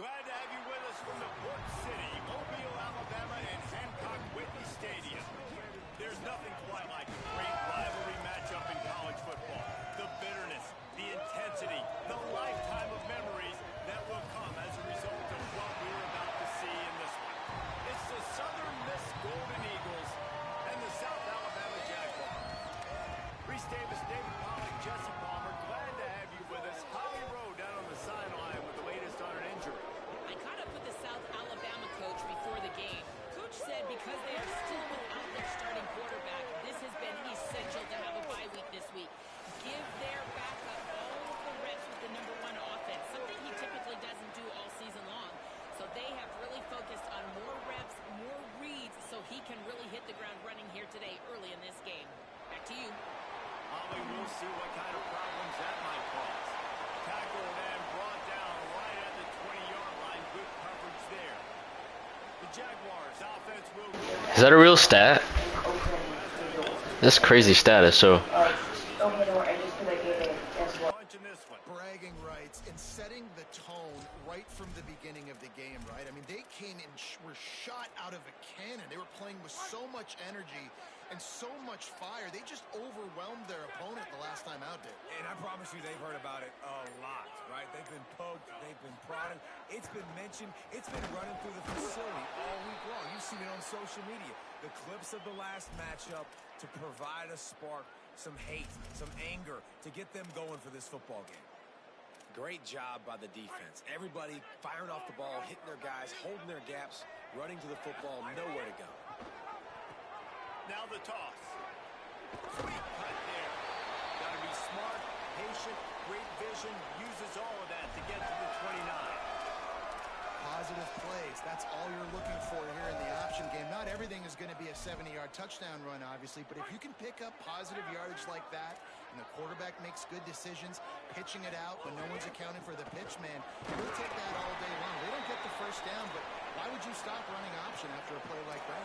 Glad to have you with us from the Port City, Mobile, Alabama, and Hancock Whitney Stadium. There's nothing quite like a great rivalry matchup in college football. The bitterness, the intensity, the lifetime of memories that will come as a result of what we're about to see in this one. It's the Southern Miss Golden Eagles and the South Alabama Jaguars. Reese Davis, David Pollack, Jesse Palmer, glad to have you with us. Holly Rowe down on the sideline with the latest on an injury. I caught up with the South Alabama coach before the game. Coach said because they are still without their starting quarterback, this has been essential to have a bye week this week. Give their backup all of the reps with the #1 offense, something he typically doesn't do all season long. So they have really focused on more reps, more reads, so he can really hit the ground running here today early in this game. Back to you. Holly, we'll see what kind of problems that might cause. Tackled and brought down right at the 20-yard line. Good coverage there. The Jaguars offense will go. Is that a real stat? This crazy stat is so. Bragging rights and setting the tone right from the beginning of the game, right? I mean, they came and were shot out of a cannon. They were playing with so much energy and so much fire. They just overwhelmed their opponent the last time out there. And I promise you they've heard about it a lot, right? They've been poked, they've been prodded. It's been mentioned. It's been running through the facility all week long. You've seen it on social media. The clips of the last matchup to provide a spark, some hate, some anger to get them going for this football game. Great job by the defense. Everybody firing off the ball, hitting their guys, holding their gaps, running to the football, nowhere to go. Now the toss. Sweet cut there. Got to be smart, patient, great vision, uses all of that to get to the 29. Positive plays. That's all you're looking for here in the option game. Not everything is going to be a 70-yard touchdown run, obviously, but if you can pick up positive yardage like that, and the quarterback makes good decisions, pitching it out when no one's accounting for the pitch, man, we'll take that all day long. They don't get the first down, but why would you stop running option after a play like that?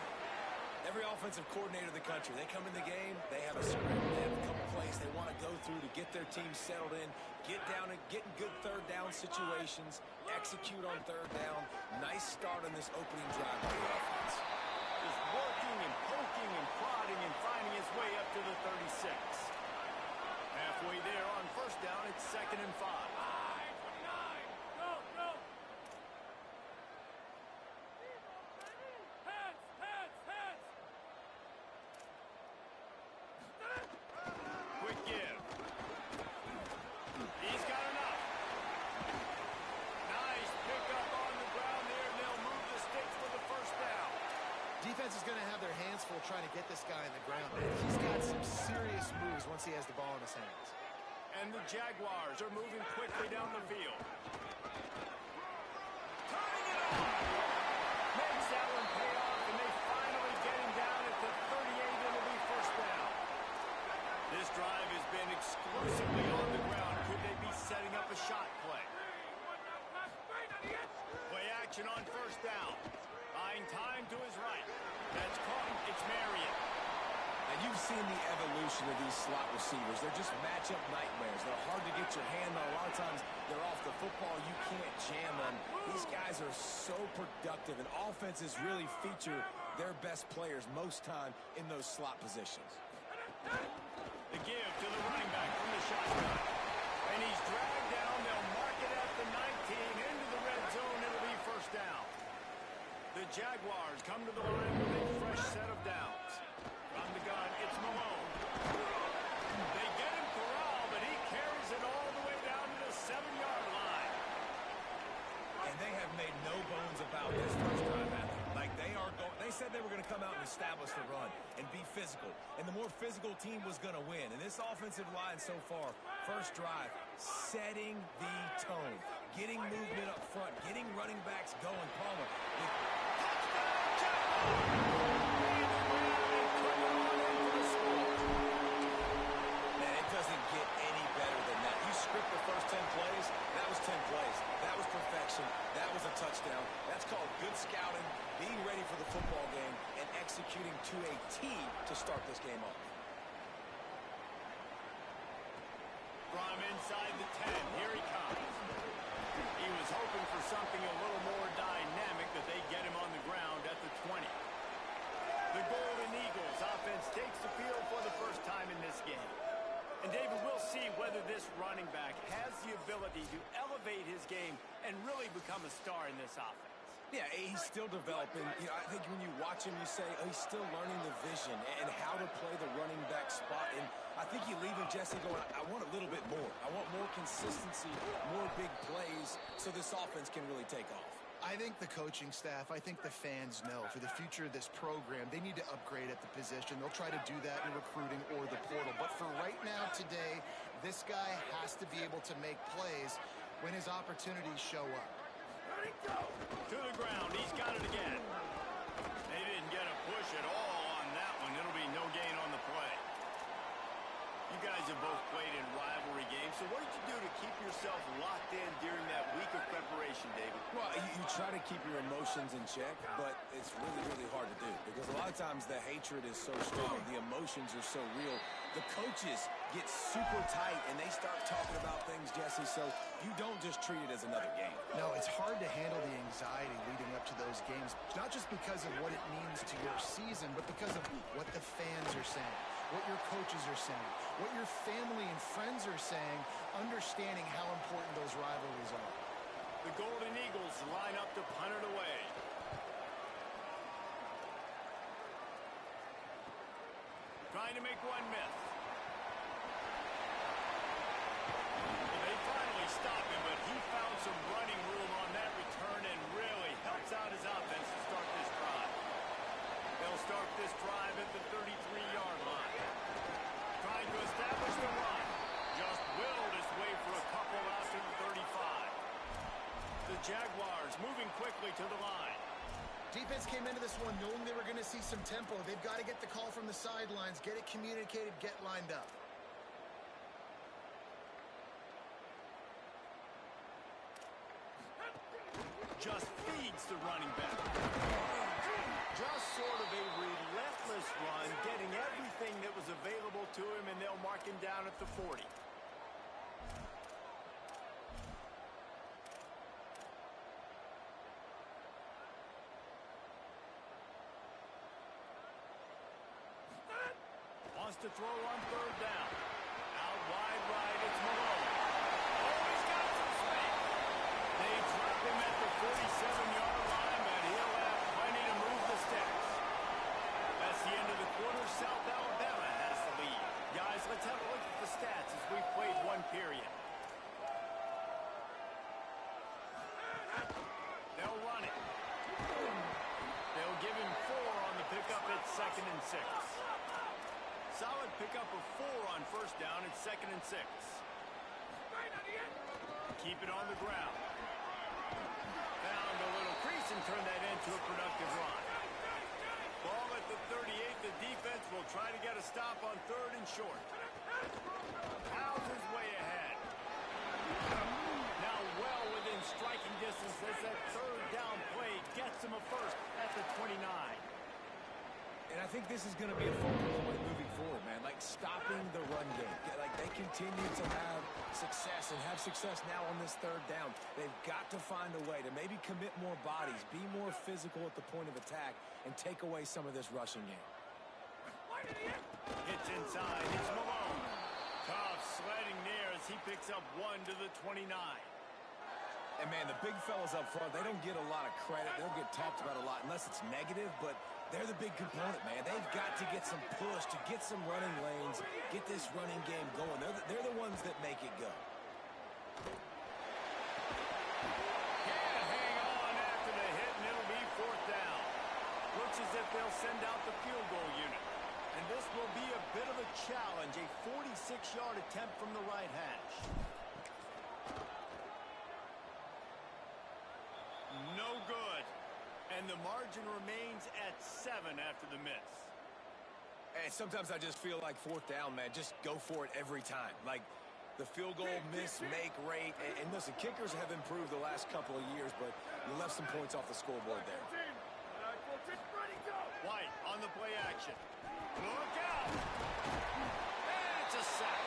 Every offensive coordinator in the country, they come in the game, they have a script, they have a couple plays they want to go through to get their team settled in, get down and get in good third down situations, execute on third down. Nice start on this opening drive by the offense. Just working and poking and prodding and finding his way up to the 36. Halfway there on first down, it's 2nd and 5. Quick give. He's got enough. Nice pickup on the ground there, and they'll move the sticks for the first down. Defense is going to have their hands full trying to get this guy in the ground. He's got some serious moves once he has the ball in his hands. And the Jaguars are moving quickly down the field. Turning it on. Makes that one pay off, and they finally get him down at the 38. It'll be first down. This drive has been exclusively on the ground. Could they be setting up a shot play? Play action on first down. Buying time to his right. That's caught. It's Marion. And you've seen the evolution of these slot receivers. They're just matchup nightmares. They're hard to get your hand on. A lot of times they're off the football. You can't jam them. These guys are so productive, and offenses really feature their best players most time in those slot positions. The give to the running back from the shotgun. And he's dragged down. They'll mark it at the 19. Into the red zone. It'll be first down. The Jaguars come to the line with a fresh set of downs. From the gun, it's Malone. They get him corralled, but he carries it all the way down to the 7-yard line. And they have made no bones about this first drive, Matthew. Like they said they were going to come out and establish the run and be physical. And the more physical team was going to win. And this offensive line so far, first drive, setting the tone. Getting movement up front, getting running backs going. Palmer. Man, it doesn't get any better than that. You script the first 10 plays, that was 10 plays. That was perfection. That was a touchdown. That's called good scouting, being ready for the football game, and executing to a T to start this game off. From inside the 10, here he comes. He was hoping for something a little ability to elevate his game and really become a star in this offense. Yeah, he's still developing. You know, I think when you watch him, you say, oh, he's still learning the vision and how to play the running back spot. And I think you leave him, Jesse, going, I want a little bit more. I want more consistency, more big plays so this offense can really take off. I think the coaching staff, I think the fans know for the future of this program, they need to upgrade at the position. They'll try to do that in recruiting or the portal. But for right now, today, this guy has to be able to make plays when his opportunities show up. To the ground. He's got it again. They didn't get a push at all on that one. It'll be no gain on the play. You guys have both played in rivalry games, so what did you do to keep yourself locked in during that week of preparation, David? Well, you try to keep your emotions in check, but it's really, really hard to do because a lot of times the hatred is so strong, the emotions are so real. The coaches get super tight, and they start talking about things, Jesse, so you don't just treat it as another game. No, it's hard to handle the anxiety leading up to those games, not just because of what it means to your season, but because of what the fans are saying, what your coaches are saying, what your family and friends are saying, understanding how important those rivalries are. The Golden Eagles line up to punt it away. Trying to make one miss. They finally stop him, but he found some running room on that return and really helps out his offense to start this drive. They'll start this drive at the 33-yard line. Trying to establish the run. Just willed his way for a couple out to the 35. The Jaguars moving quickly to the line. Defense came into this one knowing they were going to see some tempo. They've got to get the call from the sidelines, get it communicated, get lined up. Just feeds the running back. Just sort of a relentless run, getting everything that was available to him, and they'll mark him down at the 40. Wants to throw on third down. Out wide right, it's Malone. Oh, he's got some space. They drop him at the 47-yard line, but he'll have plenty to move the sticks. That's the end of the quarter. South Alabama has the lead. Guys, let's have a look at the stats as we've played one period. They'll run it. They'll give him 4 on the pickup at 2nd and 6. Solid pickup of 4 on first down at 2nd and 6. Keep it on the ground. Found a little crease and turned that into a productive run. Ball at the 38. The defense will try to get a stop on 3rd and short. How's his way ahead. Now well within striking distance as that 3rd down play gets him a first at the 29. And I think this is going to be a focal point moving forward, man. Like stopping the run game. Like they continue to have success and have success now on this 3rd down. They've got to find a way to maybe commit more bodies, be more physical at the point of attack, and take away some of this rushing game. It's inside. It's Malone. Tough sledding there as he picks up 1 to the 29. And, man, the big fellas up front, they don't get a lot of credit. They don't get talked about a lot unless it's negative, but they're the big component, man. They've got to get some push, to get some running lanes, get this running game going. They're the ones that make it go. Can't hang on after the hit, and it'll be 4th down. Looks as if they'll send out the field goal unit. And this will be a bit of a challenge, a 46-yard attempt from the right hash. No good. And the margin remains at 7 after the miss. And sometimes I just feel like 4th down, man. Just go for it every time. Like the field goal miss, make rate. And listen, kickers have improved the last couple of years, but you left some points off the scoreboard there. White on the play action. Look out! And it's a sack.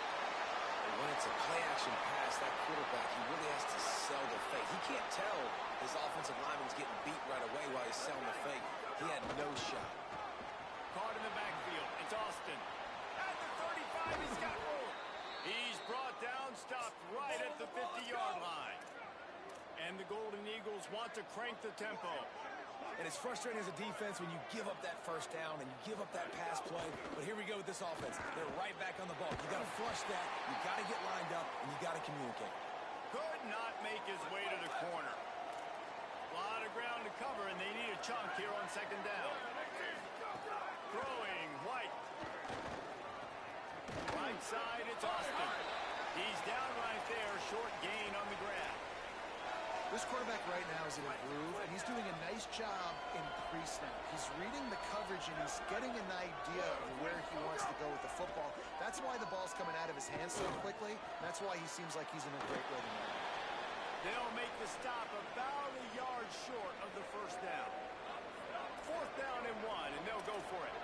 When it's a play-action pass, that quarterback, he really has to sell the fake. He can't tell his offensive lineman's getting beat right away while he's selling the fake. He had no shot. Caught in the backfield. It's Austin. At the 35, he's got room. He's brought down, stopped right at the 50-yard line. And the Golden Eagles want to crank the tempo. And it's frustrating as a defense when you give up that first down and you give up that pass play. But here we go with this offense. They're right back on the ball. You got to flush that. You got to get lined up, and you got to communicate. Could not make his way to the corner. A lot of ground to cover, and they need a chunk here on second down. Throwing White. Right side, it's Austin. He's down right there, short gain on the grab. This quarterback right now is in a groove, and he's doing a nice job in pre-snap. He's reading the coverage, and he's getting an idea of where he wants to go with the football. That's why the ball's coming out of his hands so quickly, and that's why he seems like he's in a great rhythm right now. They'll make the stop about a yard short of the first down. Fourth down and 1, and they'll go for it.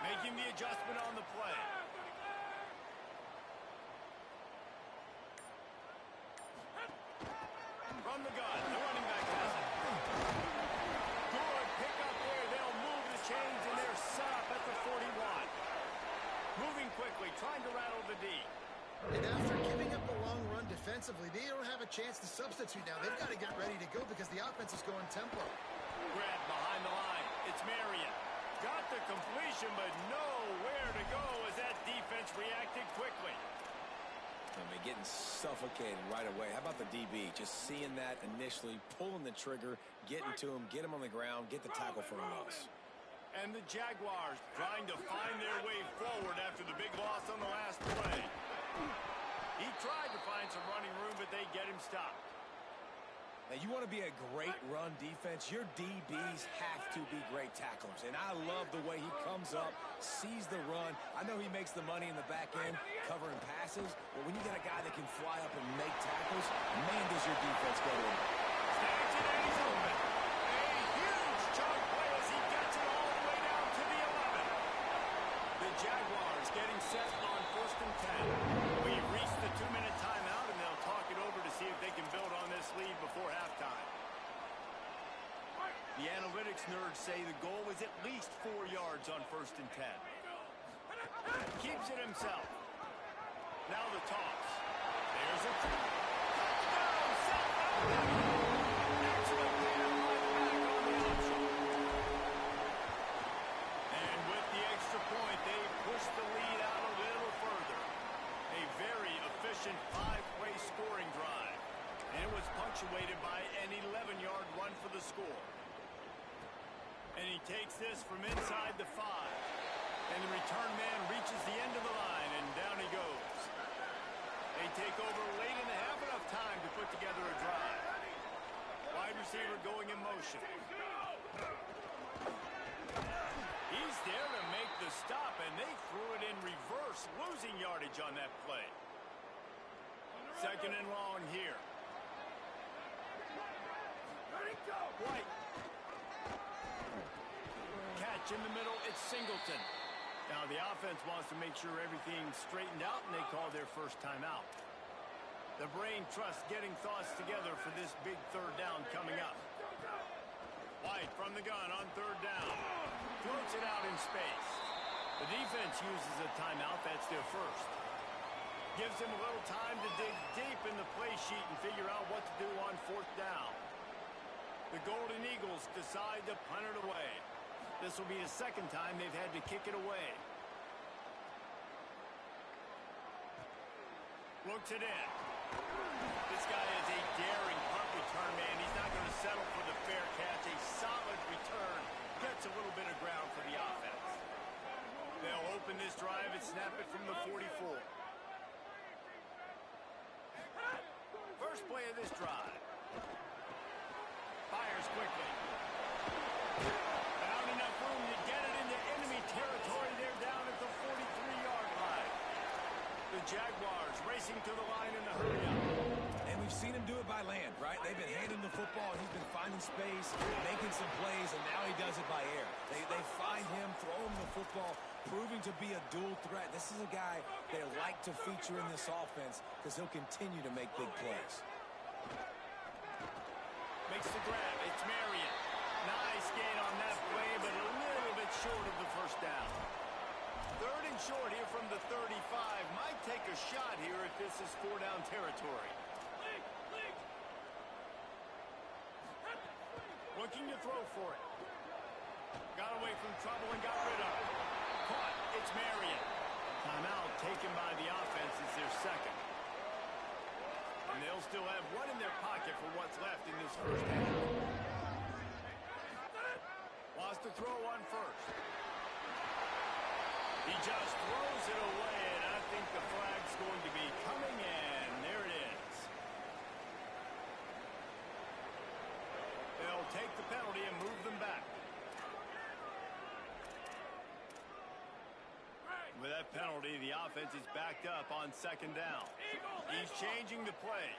Making the adjustment on the play. From the gun, the running back has it. Good pick up there. They'll move the chains, and they're set up at the 41. Moving quickly, trying to rattle the D. And after giving up a long run defensively, they don't have a chance to substitute now. They've got to get ready to go because the offense is going tempo. Grab behind the line. It's Marion. Got the completion, but nowhere to go as that defense reacted quickly. I mean, getting suffocated right away. How about the DB? Just seeing that initially, pulling the trigger, getting to him, get him on the ground, get the tackle for a loss. And the Jaguars trying to find their way forward after the big loss on the last play. He tried to find some running room, but they get him stopped. Now, you want to be a great run defense, your DBs have to be great tacklers. And I love the way he comes up, sees the run. I know he makes the money in the back end covering passes, but when you got a guy that can fly up and make tackles, man, does your defense go to him. Snags it and he's open. A huge chunk play as he gets it all the way down to the 11. The Jaguars getting set on 1st and 10. We've reached the 2-minute timeout, and they'll talk it over to see if they can build on this lead before halftime. The analytics nerds say the goal is at least 4 yards on 1st and 10. Keeps it himself. Now the toss. There's a touchdown. South Alabama. Excellent pass right back on the option. And with the extra point, they push the lead out a little further. A very efficient 5-play scoring drive. And it was punctuated by an 11-yard run for the score. And he takes this from inside the 5. And the return man reaches the end of the line, and down he goes. They take over late in the half, enough time to put together a drive. Wide receiver going in motion. He's there to make the stop, and they threw it in reverse, losing yardage on that play. 2nd and long here. White. Catch in the middle, it's Singleton. Now the offense wants to make sure everything's straightened out, and they call their first timeout. The brain trust getting thoughts together for this big 3rd down coming up. White from the gun on 3rd down. Floats it out in space. The defense uses a timeout. That's their first. Gives them a little time to dig deep in the play sheet and figure out what to do on 4th down. The Golden Eagles decide to punt it away. This will be the 2nd time they've had to kick it away. Looks it in. This guy is a daring punt return man. He's not going to settle for the fair catch. A solid return. Gets a little bit of ground for the offense. They'll open this drive and snap it from the 44. First play of this drive. Fires quickly. Not enough room to get it into enemy territory. They're down at the 43-yard line. The Jaguars racing to the line in the hurry-up. And we we've seen him do it by land, right? They've been handing the football, and he's been finding space, making some plays, and now he does it by air. They find him, throw him the football, proving to be a dual threat. This is a guy they like to feature in this offense because he'll continue to make big plays. Makes the grab. It's Marion. Nice gain on that play, but a little bit short of the first down. 3rd and short here from the 35. Might take a shot here if this is 4-down territory. Looking to throw for it. Got away from trouble and got rid of it. Caught. It's Marion. Timeout taken by the offense as their second. And they'll still have one in their pocket for what's left in this first half. Wants to throw on first. He just throws it away, and I think the flag's going to be coming in. There it is. They'll take the penalty and move them back. With that penalty, the offense is backed up on 2nd down. He's changing the play.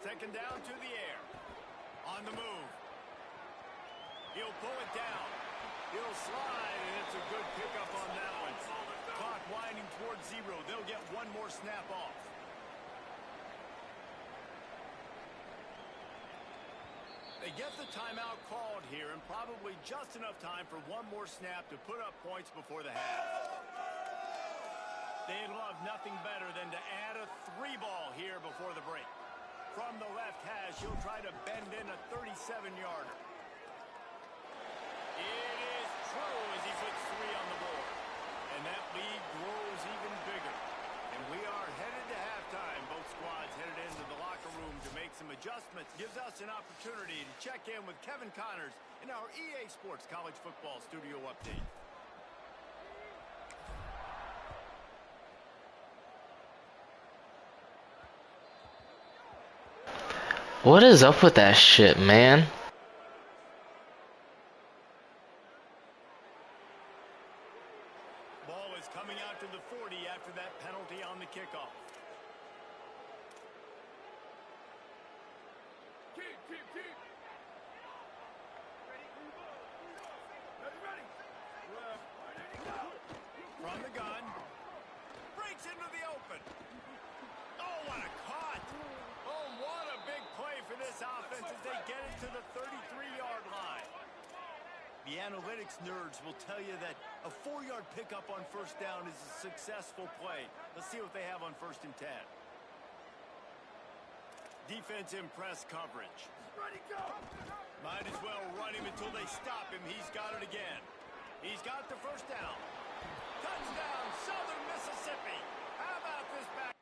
2nd down to the air. On the move. He'll pull it down. He'll slide, and it's a good pickup on that one. Clock winding towards 0. They'll get one more snap off. They get the timeout called here, and probably just enough time for one more snap to put up points before the half. They'd love nothing better than to add a 3-ball here before the break. From the left hash, he'll try to bend in a 37-yarder. It is true as he puts 3 on the board. And that lead grows even bigger. And we are headed to halftime. Both squads headed into the locker room to make some adjustments. Gives us an opportunity to check in with Kevin Connors in our EA Sports College Football Studio Update. What is up with that shit, man? Ball is coming out to the 40 after that penalty on the kickoff. From the gun. Breaks into the open. Oh, what a caught. Oh, what a big play for this offense as they get it to the 33-yard line. The analytics nerds will tell you that a 4-yard pickup on 1st down is a successful play. Let's see what they have on 1st and 10. Defense in press coverage. Might as well run him until they stop him. He's got it again. He's got the 1st down. Touchdown, Southern Mississippi. How about this back?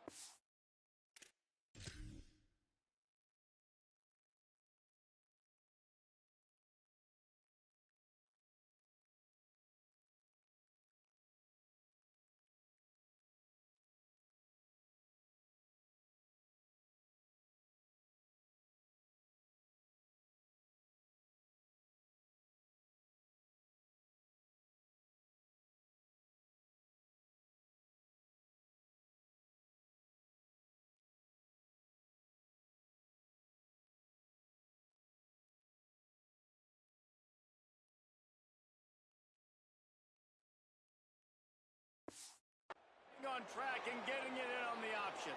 On track and getting it in on the option.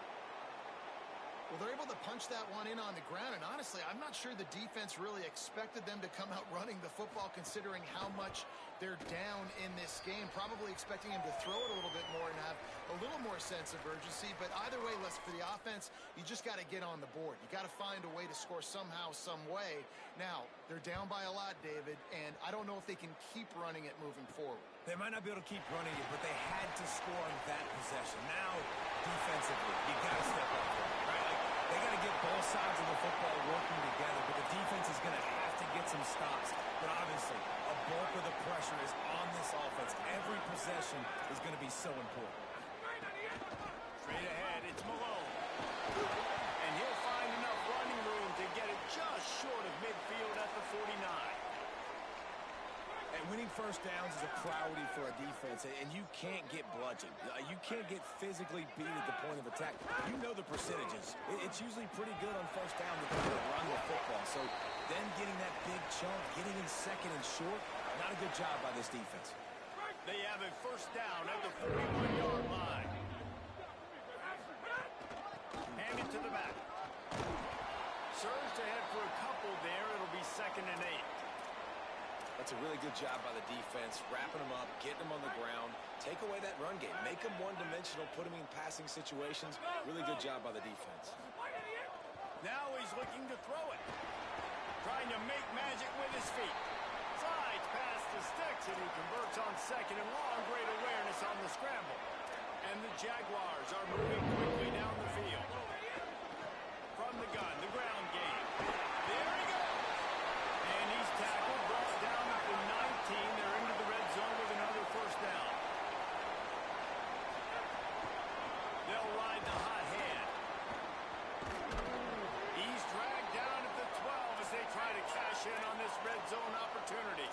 Well, they're able to punch that one in on the ground, and honestly, I'm not sure the defense really expected them to come out running the football considering how much they're down in this game. Probably expecting him to throw it a little bit more and have a little more sense of urgency, but either way, for the offense, you just got to get on the board. You got to find a way to score somehow, some way. Now, they're down by a lot, David, and I don't know if they can keep running it moving forward. They might not be able to keep running it, but they had to score on that possession. Now, defensively, you got to step up, right? They got to get both sides of the football working together, but the defense is going to have to get some stops. But obviously, a bulk of the pressure is on this offense. Every possession is going to be so important. Straight ahead, it's Malone. And he'll find enough running room to get it just short of midfield at the 49. And winning first downs is a priority for a defense, and you can't get bludgeoned. You can't get physically beat at the point of attack. You know the percentages. It's usually pretty good on first down to run the football. So them getting that big chunk, getting in second and short, not a good job by this defense. They have a first down at the 41-yard line. Hand it to the back. Surge ahead for a couple there. It'll be 2nd and 8. That's a really good job by the defense, wrapping them up, getting them on the ground, take away that run game, make them one-dimensional, put them in passing situations. Really good job by the defense. Now he's looking to throw it. Trying to make magic with his feet. Slides past the sticks, and he converts on 2nd and long. Great awareness on the scramble. And the Jaguars are moving quickly down the field. From the gun, the ground game. There he goes. And he's tackled, brought down at the 19. They're into the red zone with another first down. They'll ride the hot hand. He's dragged down at the 12 as they try to cash in on this red zone opportunity.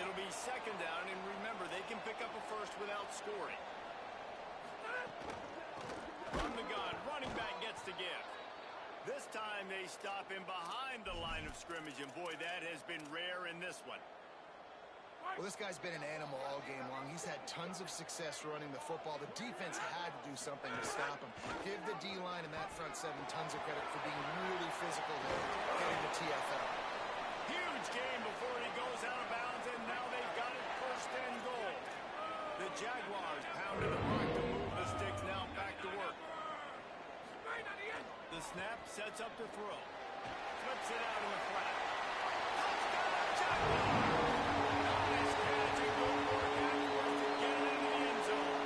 It'll be 2nd down, and remember, they can pick up a first without scoring. From the gun, running back gets to give. This time they stop him behind the line of scrimmage, and boy, that has been rare in this one. Well, this guy's been an animal all game long. He's had tons of success running the football. The defense had to do something to stop him. Give the D-line and that front 7 tons of credit for being really physical here, getting the TFL. Huge game before he goes out of bounds, and now they've got it 1st and goal. The Jaguars pounded the rock to move the sticks, now back to work. The snap sets up to throw. Flips it out in the flat. Touchdown, Jaguars! Nice catch and good work afterwards to get it into the end zone.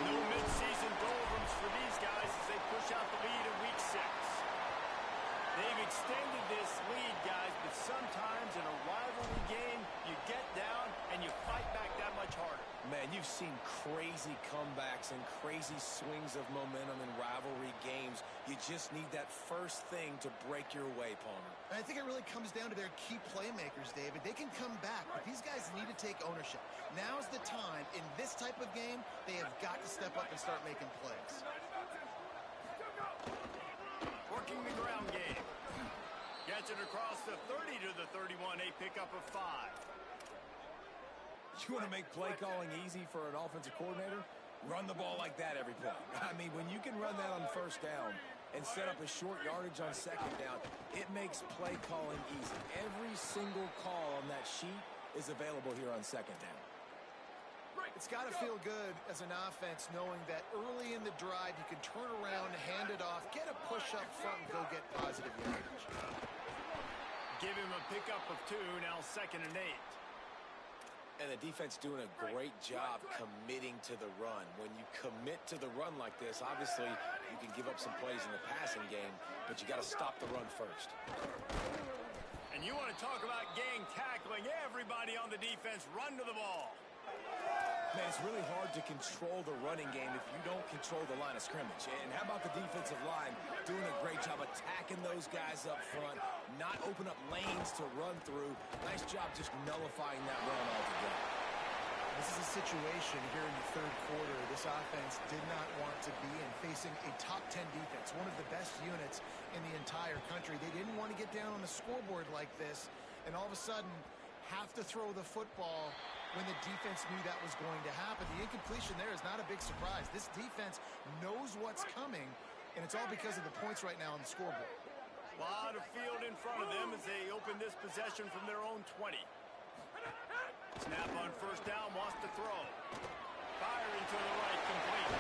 No mid-season doldrums for these guys as they push out the lead in week 6. They've extended this lead, guys, but sometimes in a rivalry game, you get down and you fight back that much harder. Man, you've seen crazy comebacks and crazy swings of momentum in rivalry games. You just need that first thing to break your way, Palmer. And I think it really comes down to their key playmakers, David. They can come back, but these guys need to take ownership. Now's the time. In this type of game, they have got to step up and start making plays. Working the ground game. Gets it across the 30 to the 31, a pickup of 5. You want to make play calling easy for an offensive coordinator? Run the ball like that every play. I mean, when you can run that on first down and set up a short yardage on 2nd down, it makes play calling easy. Every single call on that sheet is available here on 2nd down. It's got to feel good as an offense knowing that early in the drive you can turn around, hand it off, get a push up front, and go get positive yardage. Give him a pickup of 2, now 2nd and 8. And the defense doing a great job committing to the run. When you commit to the run like this, obviously you can give up some plays in the passing game, but you got to stop the run first. And you want to talk about gang tackling. Everybody on the defense run to the ball. Man, it's really hard to control the running game if you don't control the line of scrimmage. And how about the defensive line doing a great job attacking those guys up front, not open up lanes to run through. Nice job just nullifying that run altogether. This is a situation here in the 3rd quarter this offense did not want to be in, facing a top 10 defense, one of the best units in the entire country. They didn't want to get down on the scoreboard like this and all of a sudden have to throw the football when the defense knew that was going to happen. The incompletion there is not a big surprise. This defense knows what's coming, and it's all because of the points right now on the scoreboard. A lot of field in front of them as they open this possession from their own 20. Snap on first down, wants to throw. Firing to the right, complete.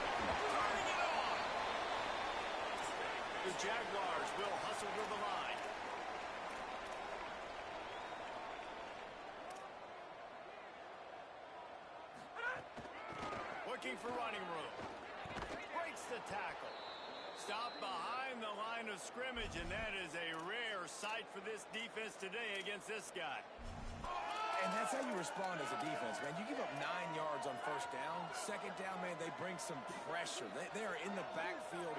Turning it on! The Jaguars will hustle to the line. Looking for running room. Breaks the tackle. Stop behind the line of scrimmage, and that is a rare sight for this defense today against this guy. And that's how you respond as a defense, man. You give up 9 yards on first down. 2nd down, man, they bring some pressure. They are in the backfield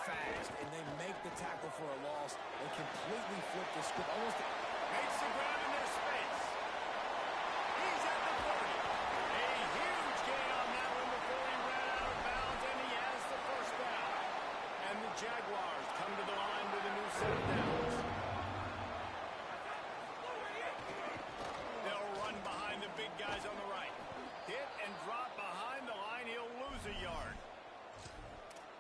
fast, and they make the tackle for a loss and completely flip the script. Almost makes the ground in their space. a yard.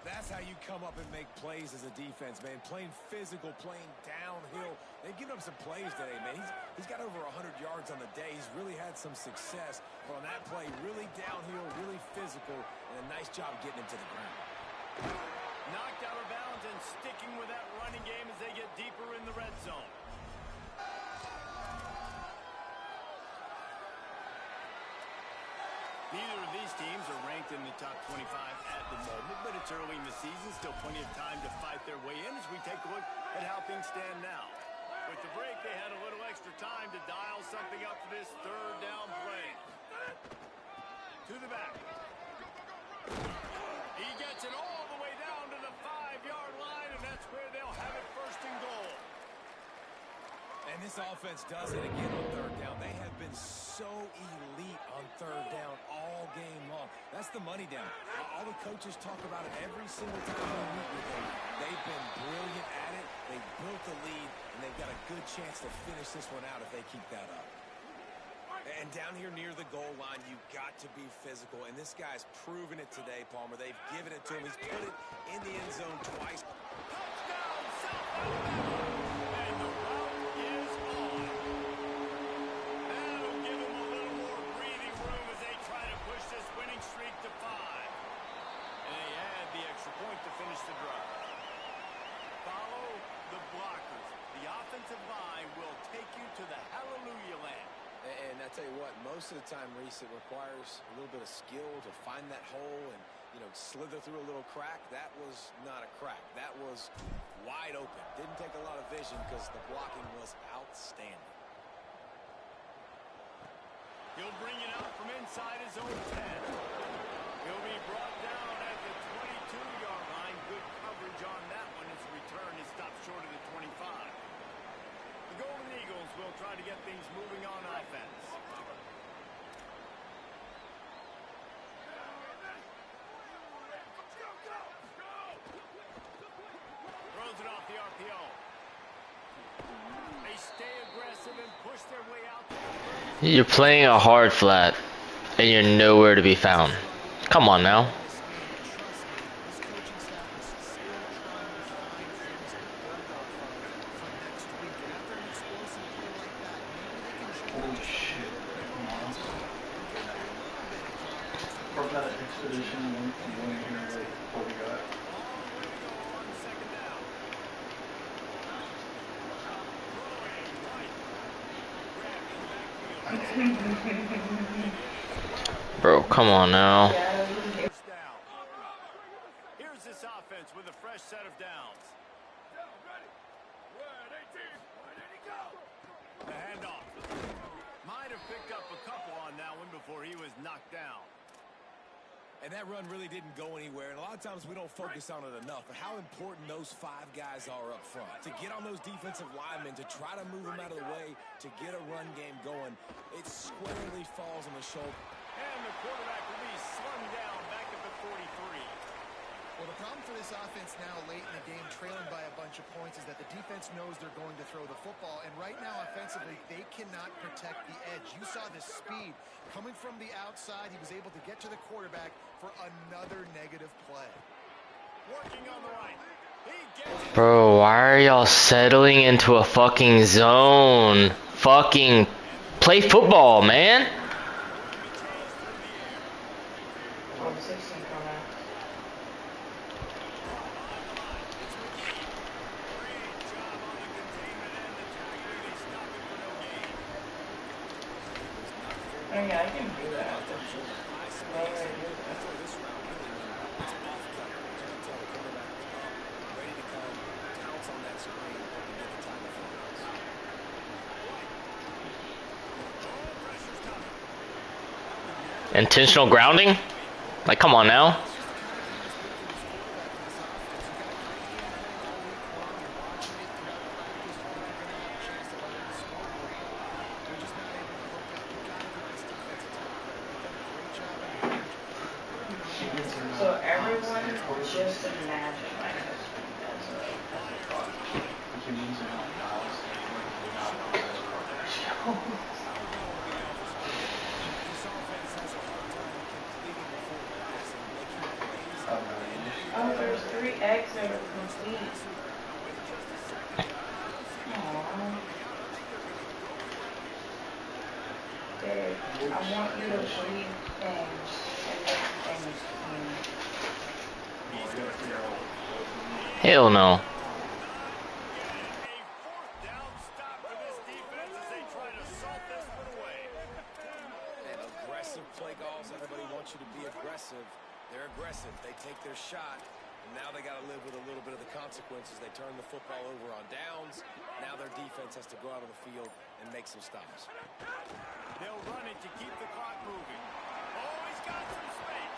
That's how you come up and make plays as a defense, man. Playing physical, playing downhill. They've given up some plays today, man. He's got over 100 yards on the day. He's really had some success. But on that play, really downhill, really physical, and a nice job getting him to the ground. Knocked out of bounds and sticking with that running game as they get deeper in the red zone. Neither of these teams are ranked in the top 25 at the moment, but it's early in the season, still plenty of time to fight their way in as we take a look at how things stand now. With the break, they had a little extra time to dial something up for this third down play. To the back. He gets it all the way down to the 5-yard line, and that's where they'll have it first and goal. And this offense does it again on third down. They have been so elite on third down all game long. That's the money down. All the coaches talk about it every single time we meet with them. They've been brilliant at it. They've built the lead, and they've got a good chance to finish this one out if they keep that up. And down here near the goal line, you've got to be physical. And this guy's proven it today, Palmer. They've given it to him. He's put it in the end zone twice. Touchdown, South Alabama! And the route is on. That'll give them a little more breathing room as they try to push this winning streak to 5. And they add the extra point to finish the drive. Follow the blockers. The offensive line will take you to the hallelujah land. And I tell you what, most of the time, Reese, it requires a little bit of skill to find that hole and, you know, slither through a little crack. That was not a crack. That was wide open. Didn't take a lot of vision because the blocking was outstanding. He'll bring it out from inside his own 10. He'll be brought down at the 22-yard line. Good coverage on that one. His return is stopped short of the 25. The Golden Eagles will try to get things moving on offense. Throws it off the RPO. They stay aggressive and push their way out. You're playing a hard flat, and you're nowhere to be found. Come on now. Bro, come on now. Here's this offense with a fresh set of downs. The handoff. Might have picked up a couple on that one before he was knocked down. And that run really didn't go anywhere. And a lot of times we don't focus on it enough. But how important those 5 guys are up front. To get on those defensive linemen, to try to move them out of the way, to get a run game going, it squarely falls on the shoulder. And the quarterback will be slung down back at the 43. Well, the problem for this offense now late in the game, trailing by a bunch of points, is that the defense knows they're going to throw the football. And right now, offensively, they cannot protect the edge. You saw the speed coming from the outside. He was able to get to the quarterback for another negative play. Working on the right. He gets it. Bro, why are y'all settling into a fucking zone? Fucking play football, man. I mean, I can do that. Why would I do that? Intentional grounding? Like, come on now. So everyone just imagine my husband as a fuck. 3 eggs that are complete. Aww. Babe, I want you to leave things and make things clean. Hell no. Play calls, everybody wants you to be aggressive. They're aggressive. They take their shot. And now they got to live with a little bit of the consequences. They turn the football over on downs. Now their defense has to go out of the field and make some stops. They'll run it to keep the clock moving. Oh, he's got some space.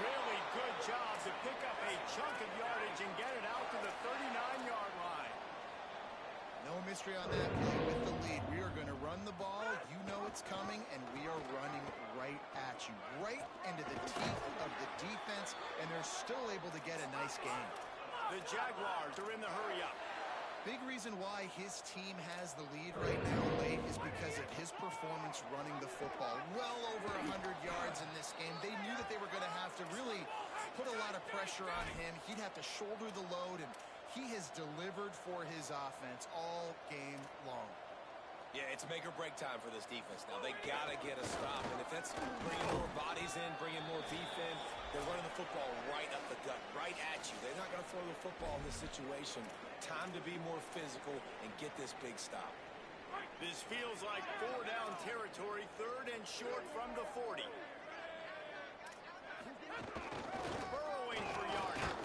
Really good job to pick up a chunk of yardage and get it out to the 39-yard line. No mystery on that play with the lead. We are going to run the ball. You know it's coming, and we are running right at you, right into the teeth of the defense, and they're still able to get a nice gain. The Jaguars are in the hurry-up. Big reason why his team has the lead right now late is because of his performance running the football. Well over 100 yards in this game. They knew that they were going to have to really put a lot of pressure on him. He'd have to shoulder the load, and he has delivered for his offense all game long. Yeah, it's make or break time for this defense now. They got to get a stop. And if that's bringing more bodies in, bringing more beef in, they're running the football right up the gut, right at you. They're not going to throw the football in this situation. Time to be more physical and get this big stop. This feels like 4-down territory, 3rd and short from the 40. Burrowing for yardage.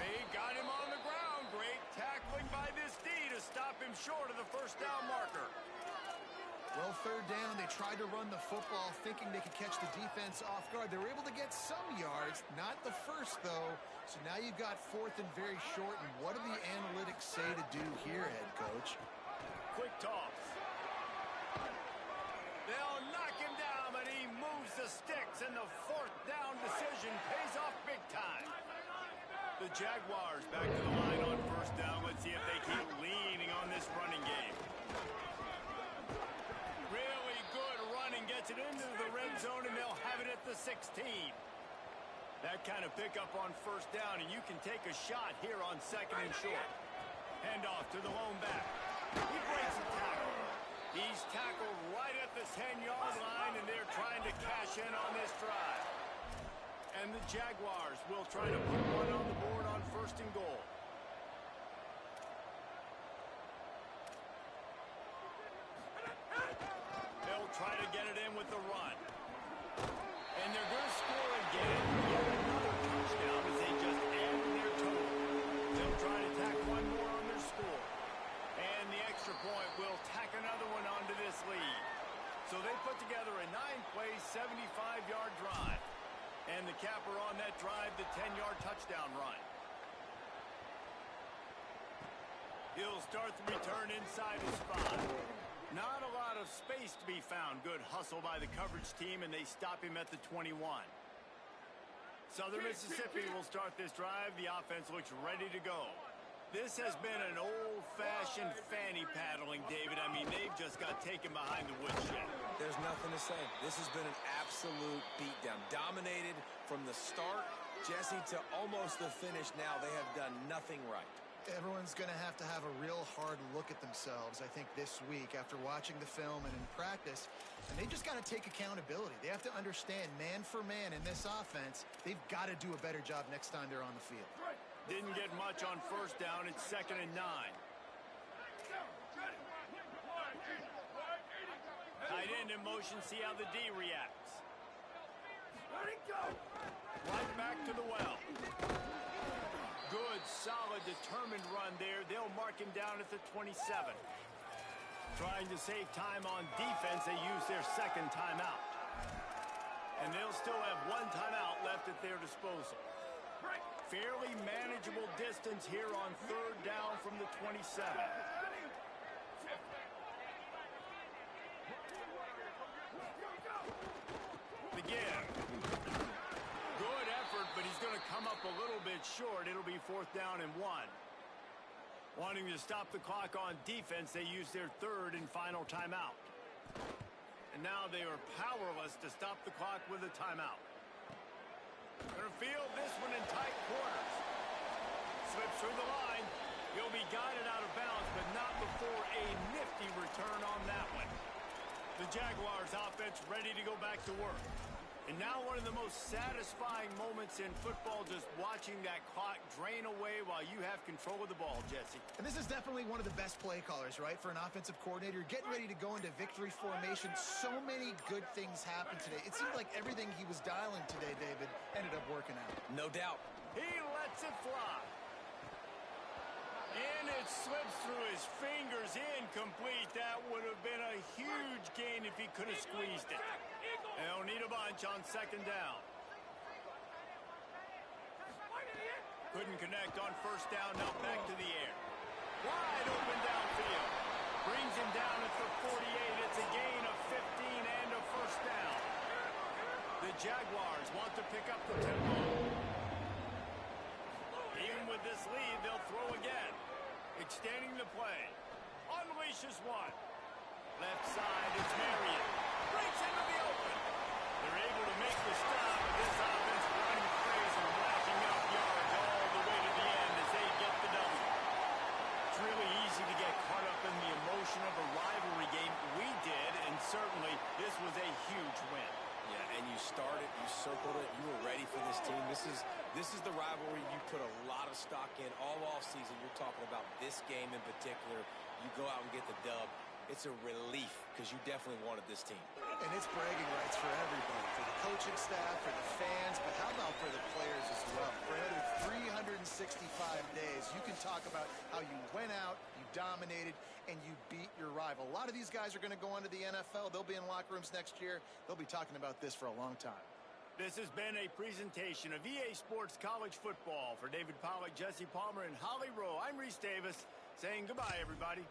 They got him on the ground. Great tackling by this D to stop him short of the 1st down marker. Well, 3rd down, they tried to run the football thinking they could catch the defense off guard. They were able to get some yards, not the first, though. So now you've got 4th and very short. And what do the analytics say to do here, head coach? Quick toss. They'll knock him down, but he moves the sticks, and the 4th down decision pays off big time. The Jaguars back to the line on 1st down. Let's see if they keep leaning on this running game. Really good running, gets it into the red zone, and they'll have it at the 16. That kind of pickup on 1st down, and you can take a shot here on 2nd and short. Handoff to the lone back. He breaks a tackle. He's tackled right at the 10-yard line, and they're trying to cash in on this drive. And the Jaguars will try to put one on the board on 1st and goal. They'll try to get it in with the run. And they're going to score again. Yet another touchdown as they just add their total. They'll try to tack one more on their score. And the extra point will tack another one onto this lead. So they put together a 9-play, 75-yard drive. And the capper on that drive, the 10-yard touchdown run. He'll start the return inside his 5. Not a lot of space to be found. Good hustle by the coverage team, and they stop him at the 21. Southern Mississippi will start this drive. The offense looks ready to go. This has been an old-fashioned fanny paddling, David. I mean, they've just got taken behind the woodshed. There's nothing to say. This has been an absolute beatdown. Dominated from the start, Jesse, to almost the finish now. They have done nothing right. Everyone's going to have a real hard look at themselves, I think, this week after watching the film and in practice. And they just got to take accountability. They have to understand, man for man in this offense, they've got to do a better job next time they're on the field. Didn't get much on 1st down. It's 2nd and 9. Tight end in motion. See how the D reacts. Right back to the well. Good, solid, determined run there. They'll mark him down at the 27. Trying to save time on defense, they use their 2nd timeout. And they'll still have 1 timeout left at their disposal. Fairly manageable distance here on 3rd down from the 27. Again. Good effort, but he's going to come up a little bit short. It'll be 4th down and 1. Wanting to stop the clock on defense, they use their 3rd and final timeout. And now they are powerless to stop the clock with a timeout. Gonna field this one in tight quarters. Slips through the line. He'll be guided out of bounds, but not before a nifty return on that one. The Jaguars offense ready to go back to work. And now one of the most satisfying moments in football, just watching that clock drain away while you have control of the ball, Jesse. And this is definitely one of the best play callers, right, for an offensive coordinator. Getting ready to go into victory formation. So many good things happened today. It seemed like everything he was dialing today, David, ended up working out. No doubt. He lets it fly. And it slips through his fingers, incomplete. That would have been a huge gain if he could have squeezed it. They'll need a bunch on second down. Couldn't connect on first down, now back to the air. Wide open downfield. Brings him down at the 48. It's a gain of 15 and a first down. The Jaguars want to pick up the tempo. Even with this lead, they'll throw again. Extending the play. Unleashes one. Left side, it's Marion. Breaks into the open. They're able to make the stop, but this offense running crazy and racking up yards all the way to the end as they get the W. It's really easy to get caught up in the emotion of a rivalry game. We did, and certainly this was a huge win. Yeah, and you started, you circled it, you were ready for this team. This is the rivalry you put a lot of stock in all offseason. You're talking about this game in particular. You go out and get the dub. It's a relief because you definitely wanted this team. And it's bragging rights for everybody, for the coaching staff, for the fans, but how about for the players as well? For another 365 days, you can talk about how you went out, you dominated, and you beat your rival. A lot of these guys are going to go on to the NFL. They'll be in locker rooms next year. They'll be talking about this for a long time. This has been a presentation of EA Sports College Football. For David Pollack, Jesse Palmer, and Holly Rowe, I'm Reese Davis saying goodbye, everybody.